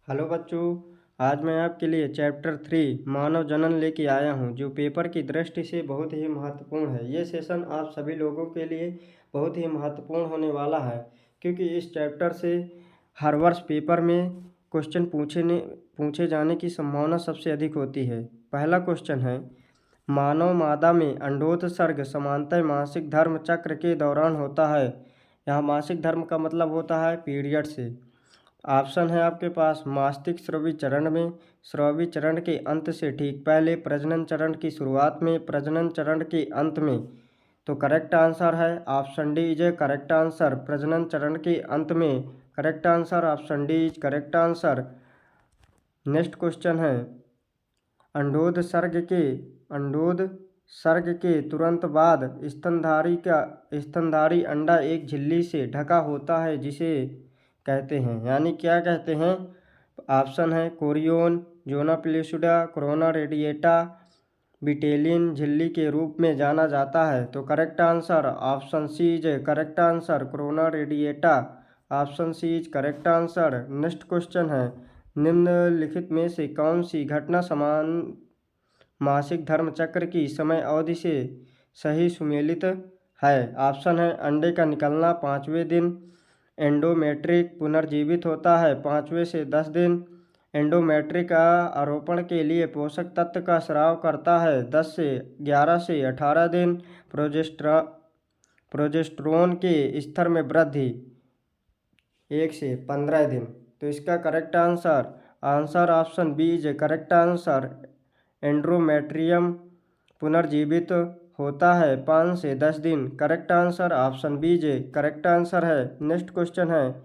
Hello बच्चों। आज मैं आपके लिए चैप्टर 3 मानव जनन लेके आया हूँ, जो पेपर की दृष्टि से बहुत ही महत्वपूर्ण है। ये सेशन आप सभी लोगों के लिए बहुत ही महत्वपूर्ण होने वाला है, क्योंकि इस चैप्टर से हर वर्ष पेपर में क्वेश्चन पूछे जाने की संभावना सबसे अधिक होती है। पहला क्वेश्चन है, मानव मादा में अंडोत्सर्ग समानतः मासिक धर्म चक्र के दौरान होता है। यहाँ मासिक धर्म का मतलब होता है पीरियड से। ऑप्शन है आपके पास मास्तिक स्रावी चरण में, स्रावी चरण के अंत से ठीक पहले, प्रजनन चरण की शुरुआत में, प्रजनन चरण के अंत में। तो करेक्ट आंसर है option D is a correct answer, प्रजनन चरण के अंत में। Correct answer option D is correct answer. Next question है, अंडोद सर्ग के तुरंत बाद स्तनधारी अंडा एक झिल्ली से ढका होता है, जिसे कहते हैं, यानी क्या कहते हैं। ऑप्शन है chorion, zona pellucida, corona radiata, vitelline झिल्ली के रूप में जाना जाता है। तो correct answer option C is correct answer, corona radiata. Option C is correct answer. Next question है, निम्नलिखित में से कौन सी घटना समान मासिक धर्म चक्र की समय अवधि से सही सुमेलित है। ऑप्शन है अंडे का निकलना 5वें दिन, एंडोमेट्रिक पुनर्जीवित होता है 5वें से 10 दिन, एंडोमेट्रिक आरोपण के लिए पोषक तत्व का स्राव करता है 10 से 11 से 18 दिन, प्रोजेस्टेरोन के स्तर में वृद्धि 1 से 15 दिन। तो इसका correct answer option B is correct answer, endometrium पुनर्जीवित होता है 5 से 10 दिन। करेक्ट आंसर ऑप्शन बी जे करेक्ट आंसर है। नेक्स्ट क्वेश्चन है,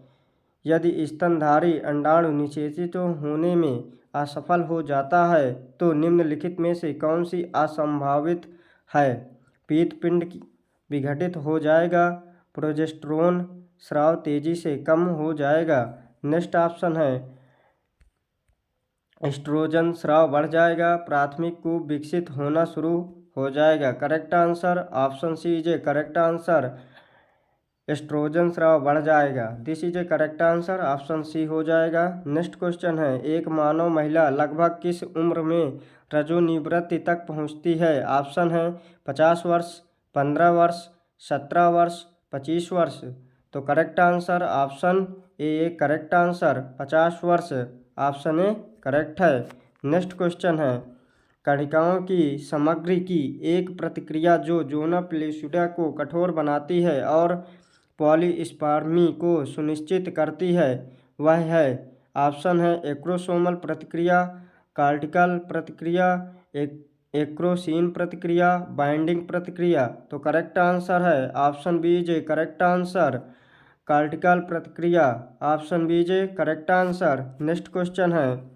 यदि स्तनधारी अंडाणु निषेचित होने में असफल हो जाता है तो निम्नलिखित में से कौन सी असंभावित है। पीतपिंड विघटित हो जाएगा, प्रोजेस्टेरोन स्राव तेजी से कम हो जाएगा। नेक्स्ट ऑप्शन है एस्ट्रोजन स्राव बढ़ जाएगा, प्राथमिक कूप विकसित होना शुरू हो जाएगा। Correct answer option C is a correct answer, estrogen स्राव बढ़ जाएगा। This is a correct answer, option C हो जाएगा। नेक्स्ट क्वेश्चन है, एक मानव महिला लगभग किस उम्र में रजोनिवृत्ति तक पहुंचती है। ऑप्शन है 50 वर्ष, 15 वर्ष, 17 वर्ष, 25 वर्ष। तो correct answer option A correct answer, 50 वर्ष। ऑप्शन ए करेक्ट है। नेक्स्ट क्वेश्चन है, कणिकाओं की सामग्री की एक प्रतिक्रिया जो जोना पेलिसुडा को कठोर बनाती है और पॉलीस्पर्मी को सुनिश्चित करती है, वह है। ऑप्शन है एक्रोसोमल प्रतिक्रिया, कार्टिकल प्रतिक्रिया, एक्रोसीन प्रतिक्रिया, बाइंडिंग प्रतिक्रिया। तो करेक्ट आंसर है ऑप्शन बी जे करेक्ट आंसर, कार्टिकल प्रतिक्रिया। ऑप्शन बी जे करेक्ट आंसर। नेक्स्ट क्वेश्चन है,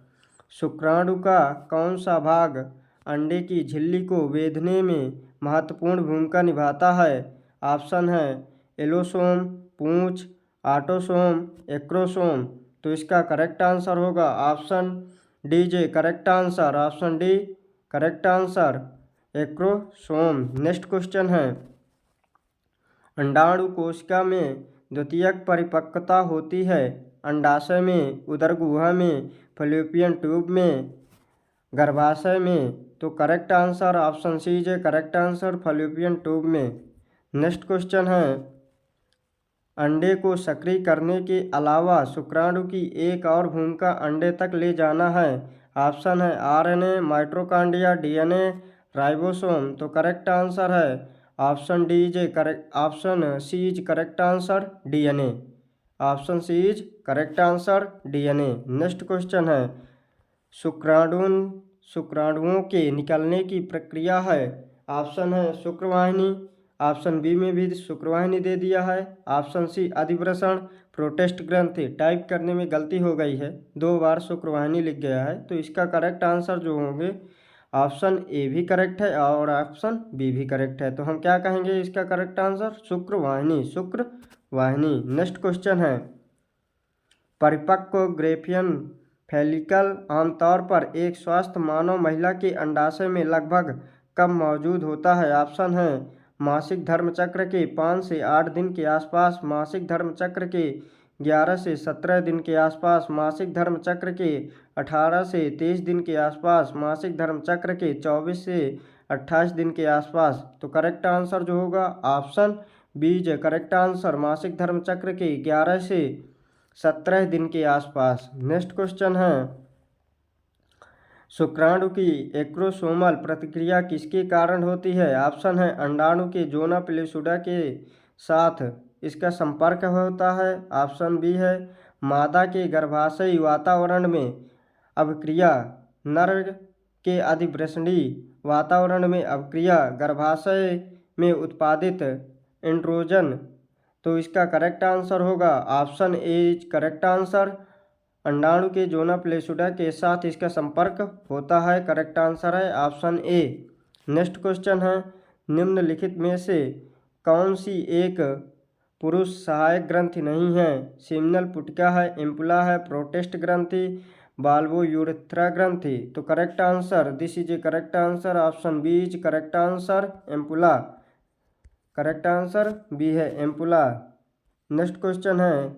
शुक्राणु का कौन सा भाग अंडे की झिल्ली को बेधने में महत्वपूर्ण भूमिका निभाता है। ऑप्शन है एलोसोम, पूंछ, ऑटोसोम, एक्रोसोम। तो इसका करेक्ट आंसर होगा option D J correct answer, option D correct answer, acrosome. Next question है, अंडाणु कोशिका में द्वितीयक परिपक्वता होती है अंडाशय में, उदरगुहा में, फैलोपियन ट्यूब में, गर्भाशय में। तो correct answer option C is correct answer, fallopian tube में। नेक्स्ट क्वेश्चन है, अंडे को सक्रिय करने के अलावा शुक्राणु की एक और भूमिका अंडे तक ले जाना है। ऑप्शन है आरएनए, माइटोकॉन्ड्रिया, डीएनए, राइबोसोम। तो करेक्ट आंसर है option D is correct, option C is correct answer, DNA. Option C is correct answer, DNA. Next question है, शुक्राणुओं के निकलने की प्रक्रिया है। ऑप्शन है शुक्रवाहिनी, ऑप्शन बी में भी शुक्रवाहिनी दे दिया है, ऑप्शन सी अधिवृषण, प्रोटेस्ट ग्रंथि। टाइप करने में गलती हो गई है, 2 बार शुक्रवाहिनी लिख गया है। तो इसका करेक्ट आंसर जो होंगे, ऑप्शन ए भी करेक्ट है और ऑप्शन बी भी करेक्ट है। तो हम क्या कहेंगे इसका करेक्ट आंसर, शुक्रवाहिनी, शुक्रवाहिनी। नेक्स्ट क्वेश्चन है, परिपक्व ग्रेफियन फैलिकल आमतौर पर एक स्वस्थ मानव महिला के अंडाशय में लगभग कब मौजूद होता है। ऑप्शन है मासिक धर्म चक्र के 5 से 8 दिन के आसपास, मासिक धर्म चक्र के 11 से 17 दिन के आसपास, मासिक धर्म चक्र के 18 से 23 दिन के आसपास, मासिक धर्म चक्र के 24 से 28 दिन के आसपास। तो करेक्ट आंसर जो होगा ऑप्शन बी है करेक्ट आंसर, मासिक धर्म चक्र के 11 से 17 दिन के आसपास। नेक्स्ट क्वेश्चन है, शुक्राणु की एक्रोसोमल प्रतिक्रिया किसके कारण होती है? ऑप्शन है अंडाणु के जोना पेलिसुडा के साथ इसका संपर्क होता है। ऑप्शन बी है मादा के गर्भाशयी वातावरण में अभिक्रिया, नर के अधिवृषणी वातावरण में अभिक्रिया, गर्भाशय में उत्पादित एंड्रोजन। तो इसका करेक्ट आंसर होगा option A is correct answer, अंडाणु के जोना पेलिसुडा के साथ इसका संपर्क होता है। करेक्ट आंसर है ऑप्शन ए। नेक्स्ट क्वेश्चन है, निम्नलिखित में से कौन सी एक पुरुष सहायक ग्रंथि नहीं है? सीमिनल पुटिका है, इम्पुला है, प्रोटेस्ट ग्रंथि, बाल्बोयूरेथ्रा ग्रंथि। तो correct answer this is a correct answer, option B is correct answer, ampulla. Correct answer B है एम्पुला। नेक्स्ट क्वेश्चन है,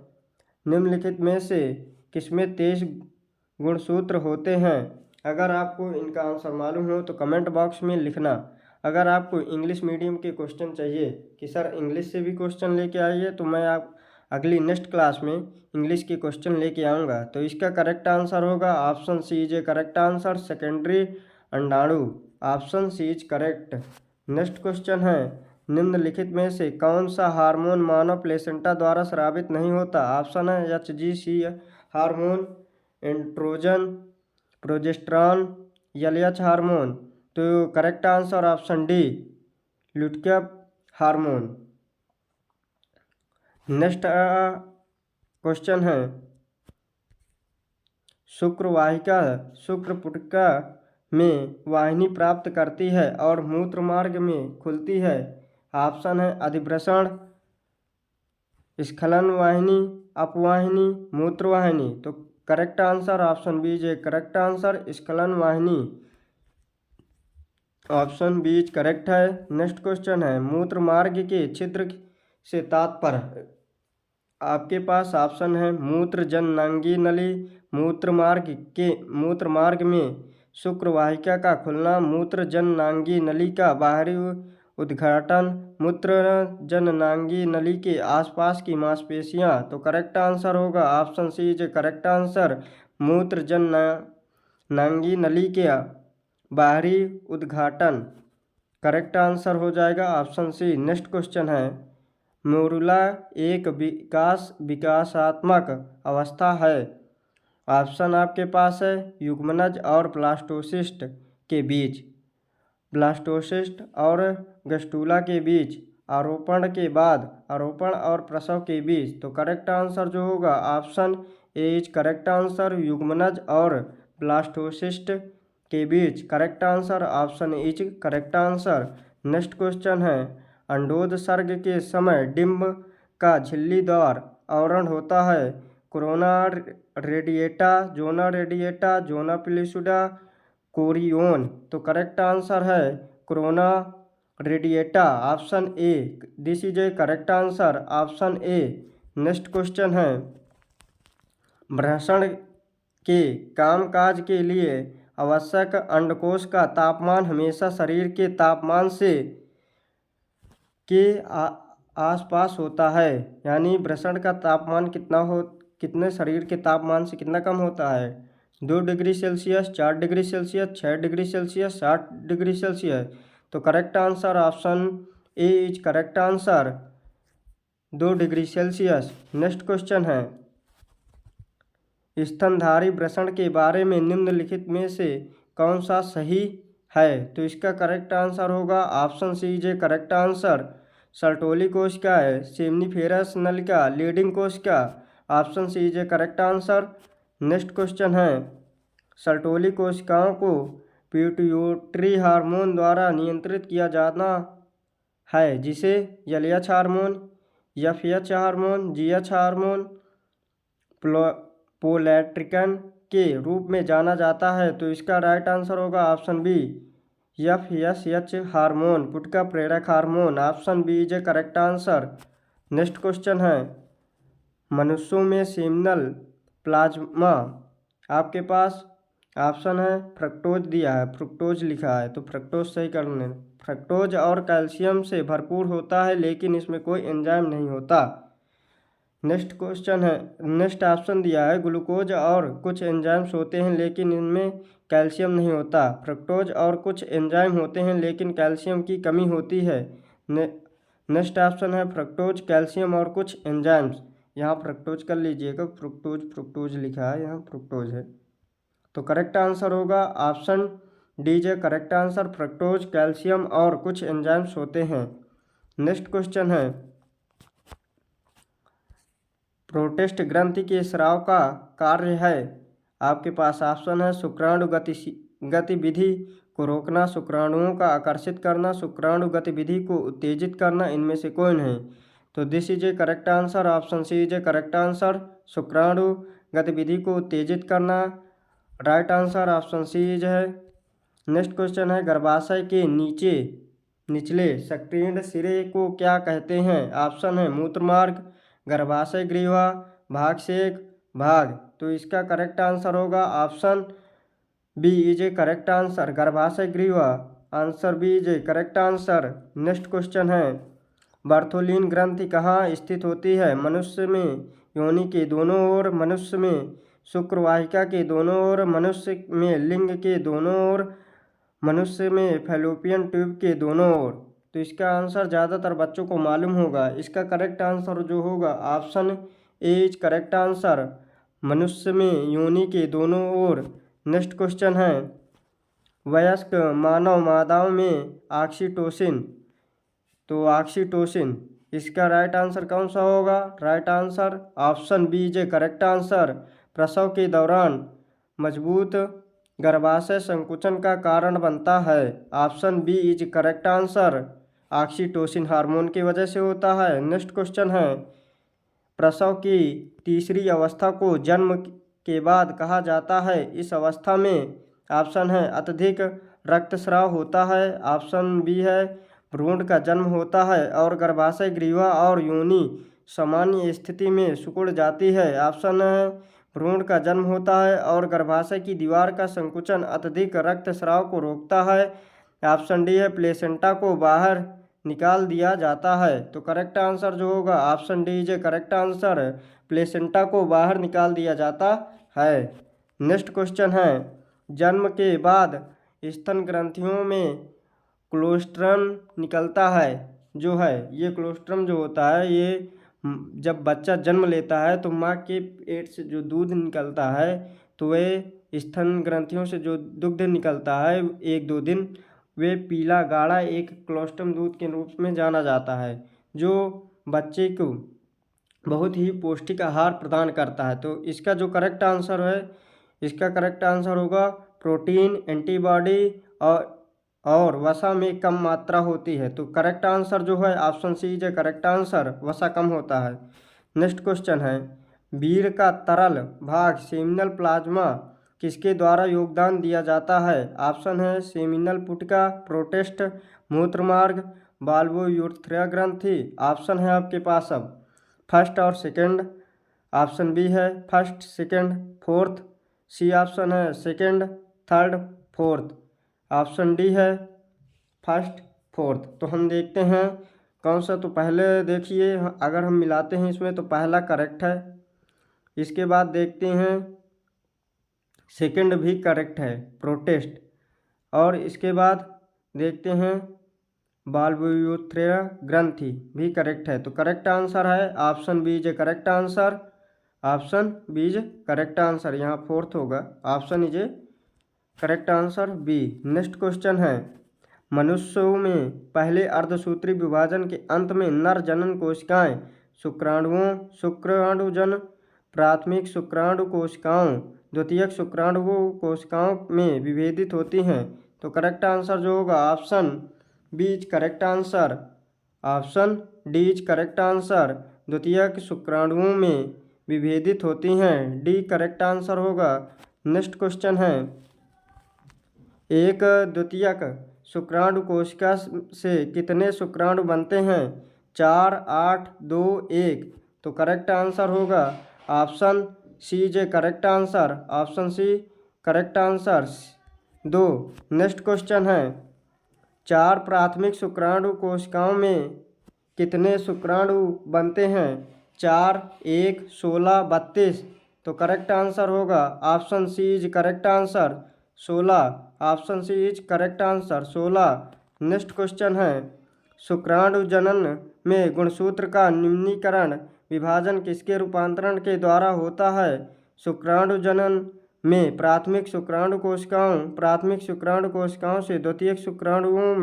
निम्नलिखित में से किसमें 23 गुणसूत्र होते हैं? अगर आपको इनका आंसर मालूम हो तो कमेंट बॉक्स में लिखना। अगर आपको इंग्लिश मीडियम के क्वेश्चन चाहिए कि सर इंग्लिश से भी क्वेश्चन लेके आइए, तो मैं आप अगली नेक्स्ट क्लास में इंग्लिश के क्वेश्चन लेके आऊँगा। तो इसका करेक्ट आंसर होगा option C is a correct answer, secondary अंडाणु। Option C is correct. Next question है, निम्नलिखित में से कौन सा हार्मोन मानव प्लेसेंटा द्वारा स्रावित नहीं होता? ऑप्शन है HGC hormone, androgen, progesterone, LH hormone. तो करेक्ट आंसर ऑप्शन डी ल्यूटिक हार्मोन। नेक्स्ट क्वेश्चन है, शुक्रवाहिका शुक्रपुटिका में वाहिनी प्राप्त करती है और मूत्र मार्ग में खुलती है। ऑप्शन है अधिवृषण, स्खलन वाहिनी, अपवाहिनी, मूत्रवाहिनी। तो correct answer option B is correct answer, स्खलन वाहिनी। ऑप्शन बी इज करेक्ट है। नेक्स्ट क्वेश्चन है, मूत्र मार्ग के छिद्र से तात्पर्य? आपके पास ऑप्शन है मूत्र जननांगी नली, मूत्र मार्ग में शुक्रवाहिका का खुलना, मूत्र जननांगी नली का बाहरी उद्घाटन, मूत्र जननांगी नली के आसपास की मांसपेशियां। तो करेक्ट आंसर होगा option C is correct answer, मूत्र जननांगी नली के बाहरी उद्घाटन। करेक्ट आंसर हो जाएगा ऑप्शन सी। नेक्स्ट क्वेश्चन है, मोरुला एक विकासात्मक अवस्था है। ऑप्शन आपके पास है युग्मनज और ब्लास्टोसिस्ट के बीच, ब्लास्टोसिस्ट और गस्टुला के बीच, आरोपण के बाद, आरोपण और प्रसव के बीच। तो करेक्ट आंसर जो होगा option A is correct answer, युग्मनज और ब्लास्टोसिस्ट के बीच। Correct answer option is correct answer. Next question है, अंडोत्सर्ग के समय डिम्ब का झिल्लीदार आवरण होता है। Corona radiata, zona radiata, zona pellucida, chorion. तो करेक्ट आंसर है corona radiata, option A. This is a correct answer, option A. Next question है, वृषण के कामकाज के लिए आवश्यक अंडकोश का तापमान हमेशा शरीर के तापमान से के आसपास होता है। यानी वृषण का तापमान कितने शरीर के तापमान से कितना कम होता है? 2 degree Celsius, 4 degree Celsius, 6 degree Celsius, 7 degree Celsius. तो correct answer option A is correct answer, 2 degree Celsius. Next question है, स्तनधारी वृषण के बारे में निम्नलिखित में से कौन सा सही है? तो इसका करेक्ट आंसर होगा option C is a correct answer, Sertoli कोशिका है, सेमनीफेरस नलिका, लीडिंग कोशिका। Option C is a correct answer. Next question है, सर्टोली कोशिकाओं को पिट्यूटरी हार्मोन द्वारा नियंत्रित किया जाना है, जिसे LH hormone, FH hormone, GH hormone, prolactin के रूप में जाना जाता है। तो इसका राइट आंसर होगा ऑप्शन बी, एफएसएच हार्मोन, पुटका प्रेरक हार्मोन। Option B is a correct answer. Next question है, मनुष्यों में सेमिनल प्लाज्मा आपके पास ऑप्शन है फ्रक्टोज दिया है, फ्रुक्टोज लिखा है, तो फ्रक्टोज सही करने। फ्रक्टोज और कैल्शियम से भरपूर होता है लेकिन इसमें कोई एंजाइम नहीं होता। नेक्स्ट क्वेश्चन है, नेक्स्ट ऑप्शन दिया है ग्लूकोज और कुछ एंजाइम्स होते हैं लेकिन इनमें कैल्शियम नहीं होता। फ्रक्टोज और कुछ एंजाइम होते हैं लेकिन कैल्शियम की कमी होती है। नेक्स्ट ऑप्शन है फ्रक्टोज, कैल्शियम और कुछ एंजाइम्स। यहाँ फ्रक्टोज कर लीजिएगा, फ्रुक्टोज फ्रुक्टोज लिखा है, यहाँ फ्रुक्टोज है। तो करेक्ट आंसर होगा option D J correct answer, fructose, calcium और कुछ एंजाइम्स होते हैं। नेक्स्ट क्वेश्चन है, प्रोटेस्ट ग्रंथि के स्राव का कार्य है। आपके पास ऑप्शन है शुक्राणु गतिविधि को रोकना, शुक्राणुओं का आकर्षित करना, शुक्राणु गतिविधि को उत्तेजित करना, इनमें से कोई नहीं। तो this is a correct answer, option C is a correct answer, शुक्राणु गतिविधि को उत्तेजित करना right answer option C is है। नेक्स्ट क्वेश्चन है, गर्भाशय के निचले संकीर्ण सिरे को क्या कहते हैं। ऑप्शन है मूत्रमार्ग, गर्भाशय ग्रीवा, भाग सेक, भाग। तो इसका करेक्ट आंसर होगा option B is a correct answer, गर्भाशय ग्रीवा। Answer B is a correct answer. Next question है, बार्थोलिन ग्रंथि कहाँ स्थित होती है। मनुष्य में योनि के दोनों ओर, मनुष्य में शुक्रवाहिका के दोनों ओर, मनुष्य में लिंग के दोनों ओर, मनुष्य में फैलोपियन ट्यूब के दोनों ओर। तो इसका आंसर ज़्यादातर बच्चों को मालूम होगा। इसका करेक्ट आंसर जो होगा option A is correct answer, मनुष्य में योनि के दोनों ओर। नेक्स्ट क्वेश्चन है, वयस्क मानव मादाओं में ऑक्सीटोसिन, तो ऑक्सीटोसिन इसका राइट आंसर कौन सा होगा। Right answer option B is a correct answer, प्रसव के दौरान मजबूत गर्भाशय संकुचन का कारण बनता है। Option B is correct answer, oxytocin hormone की वजह से होता है। नेक्स्ट क्वेश्चन है, प्रसव की तीसरी अवस्था को जन्म के बाद कहा जाता है। इस अवस्था में ऑप्शन है अत्यधिक रक्तस्राव होता है, ऑप्शन बी है भ्रूण का जन्म होता है और गर्भाशय ग्रीवा और योनि सामान्य स्थिति में सिकुड़ जाती है, ऑप्शन है भ्रूण का जन्म होता है और गर्भाशय की दीवार का संकुचन अत्यधिक रक्तस्राव को रोकता है, ऑप्शन डी है प्लेसेंटा को बाहर निकाल दिया जाता है। तो करेक्ट आंसर जो होगा option D is a correct answer, placenta को बाहर निकाल दिया जाता है। नेक्स्ट क्वेश्चन है, जन्म के बाद स्तन ग्रंथियों में क्लोस्ट्रम निकलता है जो है, ये क्लोस्ट्रम जो होता है ये जब बच्चा जन्म लेता है तो माँ के पेट से जो दूध निकलता है तो वह स्तन ग्रंथियों से जो दुग्ध निकलता है 1-2 दिन, वे पीला गाढ़ा एक क्लोस्ट्रम दूध के रूप में जाना जाता है जो बच्चे को बहुत ही पौष्टिक आहार प्रदान करता है। तो इसका जो करेक्ट आंसर है, इसका करेक्ट आंसर होगा प्रोटीन, एंटीबॉडी और वसा में कम मात्रा होती है। तो करेक्ट आंसर जो है option C is correct answer, वसा कम होता है। नेक्स्ट क्वेश्चन है, वीर्य का तरल भाग सेमिनल प्लाज्मा किसके द्वारा योगदान दिया जाता है। ऑप्शन है सेमिनल पुटिका, प्रोटेस्ट, मूत्रमार्ग, बाल्बोयूरेथ्रा ग्रंथि। ऑप्शन है आपके पास अब फर्स्ट और सेकंड, ऑप्शन बी है first, second, fourth, C option है second, third, fourth, option D है फर्स्ट, फोर्थ। तो हम देखते हैं कौन सा, तो पहले देखिए अगर हम मिलाते हैं इसमें तो पहला करेक्ट है, इसके बाद देखते हैं सेकंड भी करेक्ट है प्रोटेस्ट, और इसके बाद देखते हैं बाल्बोयूरेथ्रा ग्रंथि भी करेक्ट है। तो करेक्ट आंसर है option B is correct answer, option B is correct answer, यहाँ फोर्थ होगा, option is correct answer B. Next question है, मनुष्यों में पहले अर्धसूत्री विभाजन के अंत में नर जनन कोशिकाएं शुक्राणुजन प्राथमिक शुक्राणु कोशिकाओं द्वितीयक शुक्राणु कोशिकाओं में विभेदित होती हैं। तो करेक्ट आंसर जो होगा option B is correct answer, option D is correct answer, द्वितीयक शुक्राणुओं में विभेदित होती हैं, डी करेक्ट आंसर होगा। नेक्स्ट क्वेश्चन है, एक द्वितीयक शुक्राणु कोशिका से कितने शुक्राणु बनते हैं। 4, 8, 2, 1। तो करेक्ट आंसर होगा option C is a correct answer. Option C correct answer. 2 next question है 4 प्राथमिक शुक्राणु कोशिकाओं में कितने शुक्राणु बनते हैं? 4, 1, 16, 32। तो करेक्ट आंसर होगा option C is correct answer 16। Option C is correct answer 16। Next question है शुक्राणु जनन में गुणसूत्र का निम्नीकरण विभाजन किसके रूपांतरण के द्वारा होता है? शुक्राणु जनन में प्राथमिक शुक्राणु कोशिकाओं से द्वितीयक शुक्राणुओं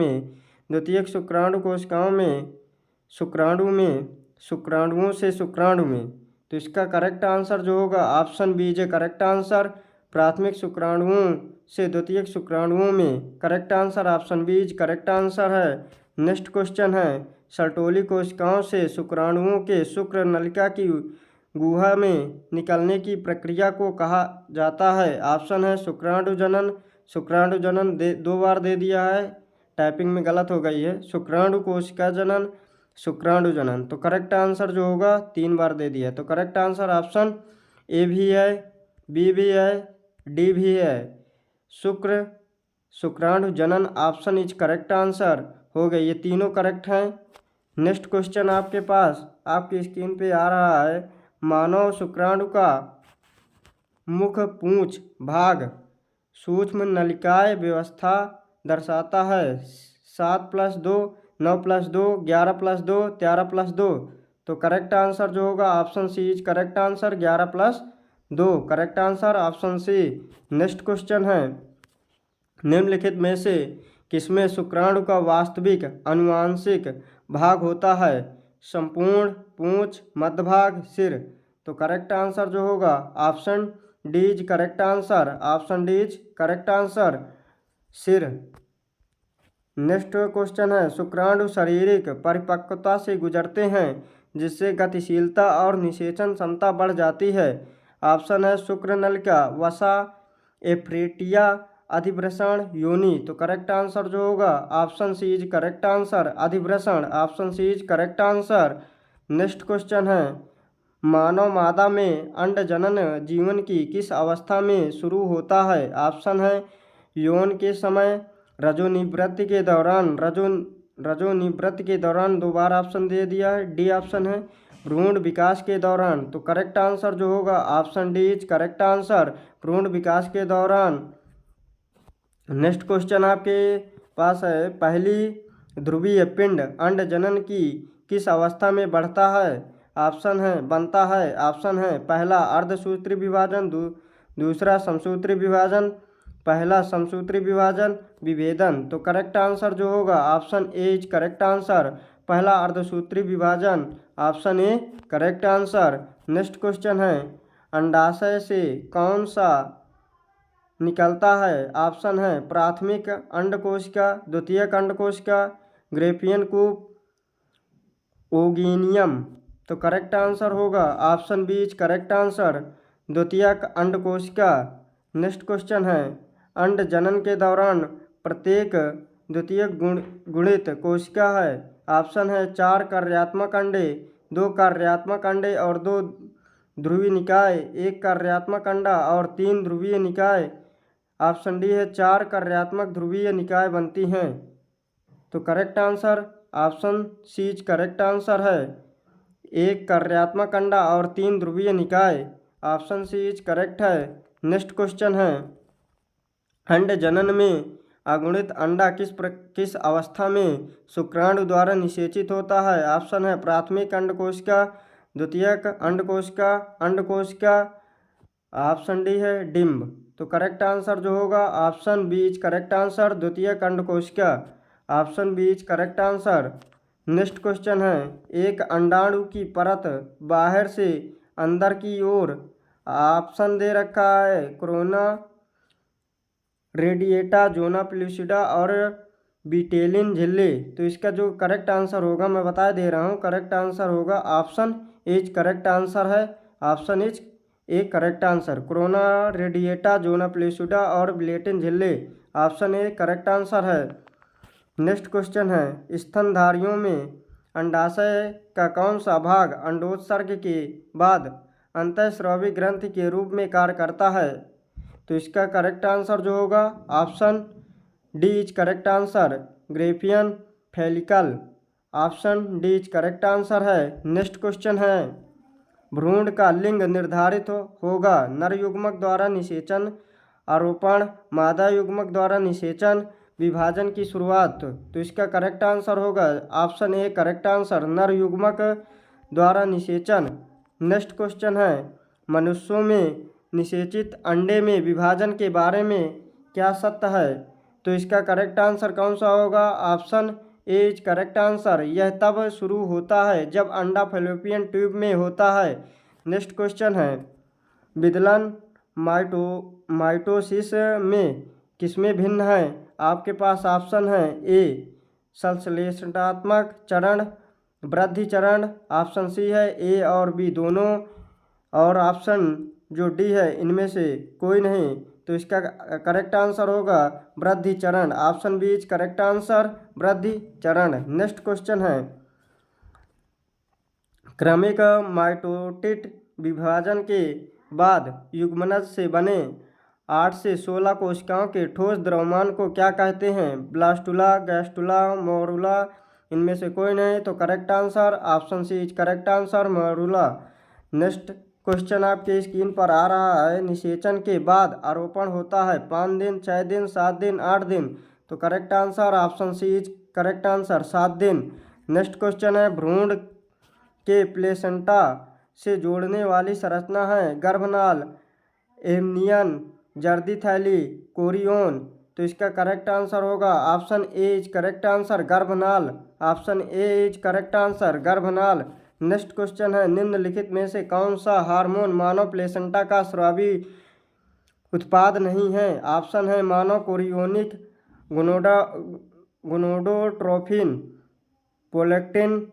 से शुक्राणु में। तो इसका करेक्ट आंसर जो होगा option B is correct answer. प्राथमिक शुक्राणुओं से द्वितीयक शुक्राणुओं में correct answer option B is correct answer है। नेक्स्ट क्वेश्चन है सर्टोली कोशिकाओं से शुक्राणुओं के शुक्र नलिका की गुहा में निकलने की प्रक्रिया को कहा जाता है? ऑप्शन है शुक्राणु जनन 2 बार दे दिया है, टाइपिंग में गलत हो गई है। शुक्राणु कोशिका जनन, शुक्राणु जनन। तो करेक्ट आंसर जो होगा 3 बार दे दिया है। तो करेक्ट आंसर ऑप्शन ए भी है, बी भी है, डी भी है। शुक्राणु जनन ऑप्शन इज करेक्ट आंसर हो गए। ये तीनों करेक्ट हैं। नेक्स्ट क्वेश्चन आपके पास आपकी स्क्रीन पे आ रहा है मानव शुक्राणु का मुख पूंछ भाग सूक्ष्म नलिकाय व्यवस्था दर्शाता है। 7 + 2, 9 + 2, 11 + 2, 13 + 2। तो करेक्ट आंसर जो होगा option C is correct answer 11 + 2। Correct answer option C. Next question है निम्नलिखित में से किसमें शुक्राणु का वास्तविक अनुवांशिक भाग होता है? संपूर्ण, पूंछ, मध्य भाग, सिर। तो करेक्ट आंसर जो होगा option D is correct answer. Option D is correct answer सिर। नेक्स्ट क्वेश्चन है शुक्राणु शारीरिक परिपक्वता से गुजरते हैं जिससे गतिशीलता और निषेचन क्षमता बढ़ जाती है। ऑप्शन है शुक्र नलिका, वसा, एफ्रेटिया, अधिवृषण, योनि। तो करेक्ट आंसर जो होगा option C is correct answer अधिवृषण। Option C is correct answer. Next question है मानव मादा में अंड जनन जीवन की किस अवस्था में शुरू होता है? ऑप्शन है यौन के समय, रजोनिवृत्ति के दौरान, रजोनिवृत्ति के दौरान 2 बार ऑप्शन दे दिया है, डी ऑप्शन है भ्रूण विकास के दौरान। तो करेक्ट आंसर जो होगा option D is correct answer भ्रूण विकास के दौरान। नेक्स्ट क्वेश्चन आपके पास है पहली ध्रुवीय पिंड अंड जनन की किस अवस्था में बढ़ता है? ऑप्शन है बनता है। ऑप्शन है पहला अर्धसूत्री विभाजन, दूसरा समसूत्री विभाजन, पहला समसूत्री विभाजन, विभेदन। तो करेक्ट आंसर जो होगा option A is correct answer पहला अर्धसूत्री विभाजन। Option A correct answer. Next question है अंडाशय से कौन सा निकलता है? ऑप्शन है प्राथमिक अंडकोशिका, द्वितीयक अंडकोशिका, ग्रेफियन कूप, ओगेनियम। तो करेक्ट आंसर होगा option B is correct answer द्वितीयक अंडकोशिका। नेक्स्ट क्वेश्चन है अंड जनन के दौरान प्रत्येक द्वितीयक गुणित कोशिका है। ऑप्शन है 4 कार्यात्मक अंडे, 2 कार्यात्मक अंडे और 2 ध्रुवीय निकाय, 1 कार्यात्मक अंडा और 3 ध्रुवीय निकाय। ऑप्शन डी है 4 कार्यात्मक ध्रुवीय निकाय बनती हैं। तो correct answer option C is correct answer है 1 कार्यात्मक अंडा और 3 ध्रुवीय निकाय। ऑप्शन सी इज करेक्ट है। नेक्स्ट क्वेश्चन है अंड जनन में अगुणित अंडा किस अवस्था में शुक्राणु द्वारा निषेचित होता है? ऑप्शन है प्राथमिक अंडकोशिका, द्वितीयक अंडकोशिका। ऑप्शन डी है डिम्ब। तो करेक्ट आंसर जो होगा option B is correct answer द्वितीयक अंडकोशिका। Option B is correct answer. Next question है एक अंडाणु की परत बाहर से अंदर की ओर, ऑप्शन दे रखा है कोरोना, रेडिएटा, जोना पेलुसिडा और बिटेलिन झिल्ली। तो इसका जो करेक्ट आंसर होगा मैं बता दे रहा हूँ, करेक्ट आंसर होगा ऑप्शन इज करेक्ट आंसर है। Option is a correct answer corona, radiata, zona pellucida और बिटेलिन झिल्ली। ऑप्शन ए करेक्ट आंसर है। नेक्स्ट क्वेश्चन है स्तनधारियों में अंडाशय का कौन सा भाग अंडोत्सर्ग के बाद अंतःस्रावी ग्रंथि के रूप में कार्य करता है? तो इसका करेक्ट आंसर जो होगा option D is correct answer, Graafian follicle. Option D is correct answer है। नेक्स्ट क्वेश्चन है, भ्रूण का लिंग निर्धारित होगा नर युग्मक द्वारा निषेचन, आरोपण, मादा युग्मक द्वारा निषेचन, विभाजन की शुरुआत। तो इसका करेक्ट आंसर होगा ऑप्शन ए करेक्ट आंसर, नर युग्मक द्वारा निषेचन। नेक्स्ट क्वेश्चन है, मनुष्यों में निषेचित अंडे में विभाजन के बारे में क्या सत्य है? तो इसका करेक्ट आंसर कौन सा होगा? Option A is correct answer, यह तब शुरू होता है जब अंडा फैलोपियन ट्यूब में होता है। नेक्स्ट क्वेश्चन है, विदलन माइटोसिस में किसमें भिन्न है? आपके पास ऑप्शन है ए संश्लेषणात्मक चरण, वृद्धि चरण। ऑप्शन सी है ए और बी दोनों, और ऑप्शन जो डी है इनमें से कोई नहीं। तो इसका करेक्ट आंसर होगा वृद्धि चरण। Option B is correct answer, वृद्धि चरण। नेक्स्ट क्वेश्चन है, क्रमिक माइटोटिड विभाजन के बाद युग्मनज से बने 8 से 16 कोशिकाओं के ठोस द्रव्यमान को क्या कहते हैं? ब्लास्टुला, गैस्टुला, मोरुला, इनमें से कोई नहीं। तो correct answer option C is correct answer, morula. Next question आपके स्क्रीन पर आ रहा है, निषेचन के बाद आरोपण होता है 5 दिन, 6 दिन, 7 दिन, 8 दिन। तो correct answer option C is correct answer, 7 दिन। नेक्स्ट क्वेश्चन है, भ्रूण के प्लेसेंटा से जोड़ने वाली संरचना है गर्भनाल, एमनियन, जर्दी थैली, कोरियोन। तो इसका करेक्ट आंसर होगा option A is correct answer, गर्भनाल। Option A is correct answer, गर्भनाल। नेक्स्ट क्वेश्चन है, निम्नलिखित में से कौन सा हार्मोन मानव प्लेसेंटा का स्रावी उत्पाद नहीं है? ऑप्शन है मानव chorionic, gonadotropin, prolactin,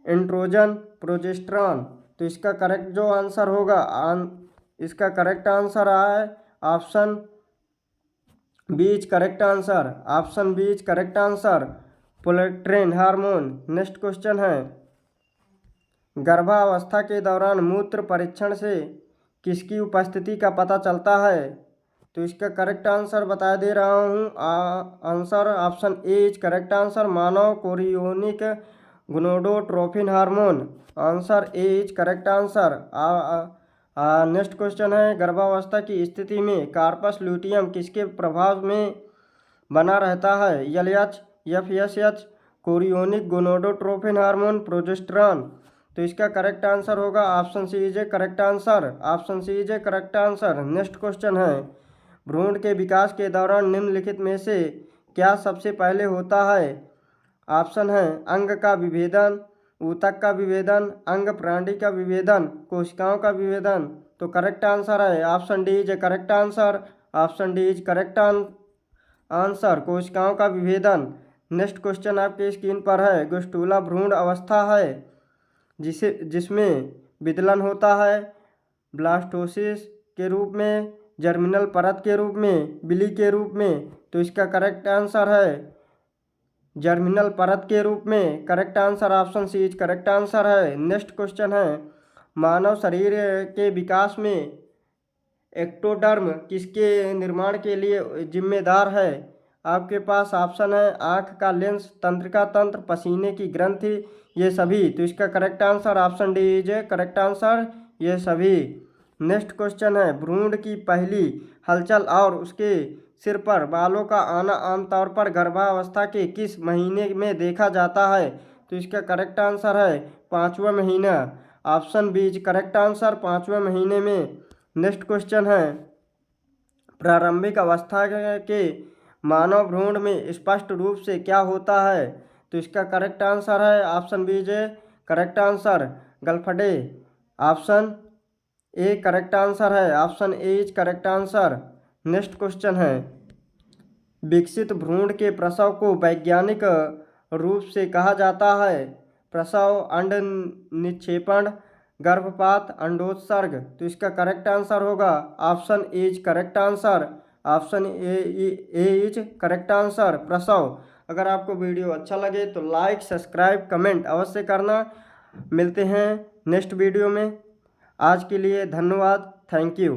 androgen, progesterone. तो इसका करेक्ट जो आंसर होगा इसका करेक्ट आंसर है option B is correct answer, option B is correct answer, prolactin hormone. Next question है, गर्भावस्था के दौरान मूत्र परीक्षण से किसकी उपस्थिति का पता चलता है? तो इसका करेक्ट आंसर बता दे रहा हूँ, answer option A is correct answer, मानव chorionic gonadotropin hormone. Answer A is correct answer. Next question है, गर्भावस्था की स्थिति में कार्पस ल्यूटियम किसके प्रभाव में बना रहता है? LH, FSH, chorionic gonadotropin hormone, progesterone. तो इसका करेक्ट आंसर होगा option C is a correct answer, option C is a correct answer. Next question है, भ्रूण के विकास के दौरान निम्नलिखित में से क्या सबसे पहले होता है? ऑप्शन है अंग का विभेदन, ऊतक का विभेदन, अंग प्राणी का विभेदन, कोशिकाओं का विभेदन। तो करेक्ट आंसर है option D is a correct answer, option D is correct answer, कोशिकाओं का विभेदन। नेक्स्ट क्वेश्चन आपके स्क्रीन पर है, गुस्टूला भ्रूण अवस्था है जिसमें विदलन होता है ब्लास्टोसिस के रूप में, जर्मिनल परत के रूप में, बिली के रूप में। तो इसका करेक्ट आंसर है जर्मिनल परत के रूप में। Correct answer option C is correct answer है। नेक्स्ट क्वेश्चन है, मानव शरीर के विकास में एक्टोडर्म किसके निर्माण के लिए जिम्मेदार है? आपके पास ऑप्शन है आँख का लेंस, तंत्रिका तंत्र, पसीने की ग्रंथि, ये सभी। तो इसका correct answer option D is correct answer, ये सभी। नेक्स्ट क्वेश्चन है, भ्रूण की पहली हलचल और उसके सिर पर बालों का आना आमतौर पर गर्भावस्था के किस महीने में देखा जाता है? तो इसका करेक्ट आंसर है 5वां महीना, option B is correct answer, 5वें महीने में। नेक्स्ट क्वेश्चन है, प्रारंभिक अवस्था के मानव भ्रूण में स्पष्ट रूप से क्या होता है? तो इसका करेक्ट आंसर है option B is correct answer, गलफडे। ऑप्शन ए करेक्ट आंसर है, option A is correct answer. Next question है, विकसित भ्रूण के प्रसव को वैज्ञानिक रूप से कहा जाता है? प्रसव, अंड निक्षेपण, गर्भपात, अंडोत्सर्ग। तो इसका करेक्ट आंसर होगा option A is correct answer, option A is correct answer, प्रसव। अगर आपको वीडियो अच्छा लगे तो लाइक सब्सक्राइब कमेंट अवश्य करना। मिलते हैं नेक्स्ट वीडियो में। आज के लिए धन्यवाद। Thank you.